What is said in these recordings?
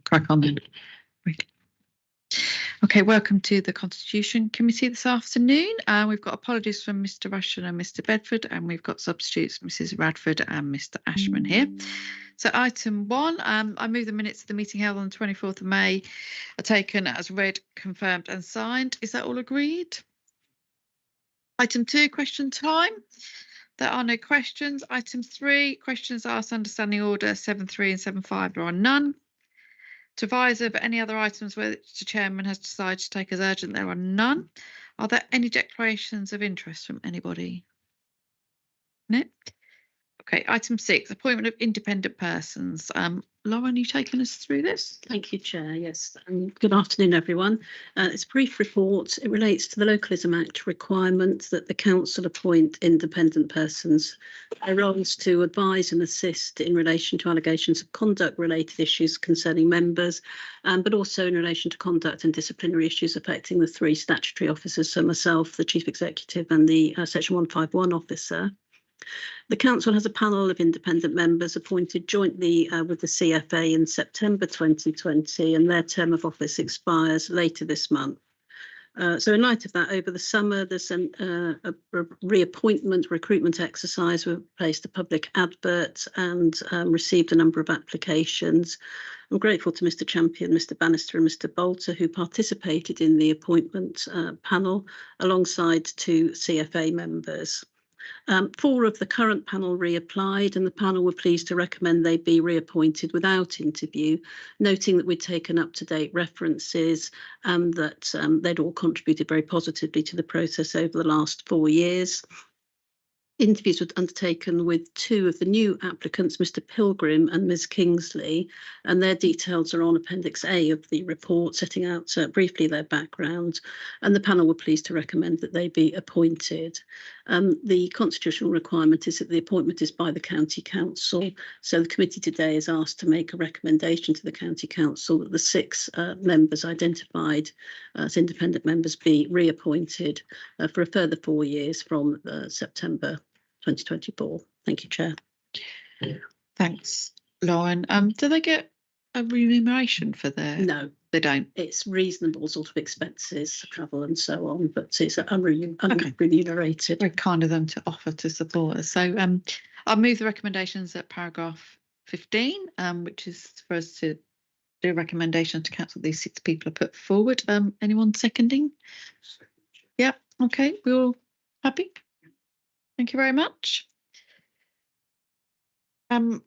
crack on then. Okay, welcome to the Constitution Committee this afternoon. We've got apologies from Mr. Rushton and Mr. Bedford, and we've got substitutes, Mrs. Radford and Mr. Ashman here. So item 1, I move the minutes of the meeting held on the 24th of May are taken as read, confirmed and signed. Is that all agreed? Item 2, question time. There are no questions. Item 3, questions asked under standing order 7.3 and 7.5. There are none. To advise of any other items which the chairman has decided to take as urgent, there are none. Are there any declarations of interest from anybody? No. Okay, item 6, appointment of independent persons. Lauren, you taking us through this? Thank you, Chair. Yes. Good afternoon, everyone. It's a brief report. It relates to the Localism Act requirement that the council appoint independent persons. Their roles to advise and assist in relation to allegations of conduct-related issues concerning members, but also in relation to conduct and disciplinary issues affecting the 3 statutory officers, so myself, the Chief Executive, and the Section 151 officer. The Council has a panel of independent members appointed jointly with the CFA in September 2020, and their term of office expires later this month. So in light of that, over the summer, there's a reappointment recruitment exercise. We've placed a public advert and received a number of applications. I'm grateful to Mr. Champion, Mr. Bannister and Mr. Bolter, who participated in the appointment panel alongside 2 CFA members. 4 of the current panel reapplied, and the panel were pleased to recommend they be reappointed without interview, noting that we'd taken up-to-date references and that they'd all contributed very positively to the process over the last 4 years. Interviews were undertaken with 2 of the new applicants, Mr. Pilgrim and Ms. Kingsley, and their details are on Appendix A of the report, setting out briefly their background, and the panel were pleased to recommend that they be appointed. The constitutional requirement is that the appointment is by the County Council, so the committee today is asked to make a recommendation to the County Council that the 6 members identified as independent members be reappointed for a further 4 years from September 2024. Thank you, Chair. Thanks, Lauren. Do they get a remuneration for their? No, they don't. It's reasonable sort of expenses, travel and so on, but it's unremunerated. Very kind of them to offer to support us. So I'll move the recommendations at paragraph 15, which is for us to do a recommendation to council. These 6 people are put forward. Anyone seconding? Yeah. Okay. We're all happy. Thank you very much. Item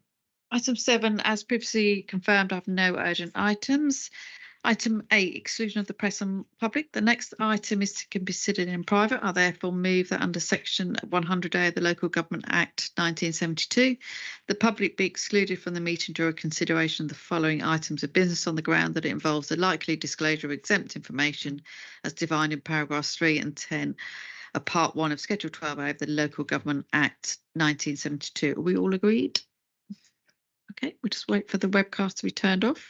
7, as previously confirmed, I have no urgent items. Item 8, exclusion of the press and public. The next item is to be considered in private. I therefore move that under Section 100A of the Local Government Act 1972, the public be excluded from the meeting during consideration of the following items of business on the ground that it involves the likely disclosure of exempt information as defined in paragraphs 3 and 10. Part 1 of Schedule 12A of the Local Government Act 1972. Are we all agreed? Okay, we'll just wait for the webcast to be turned off.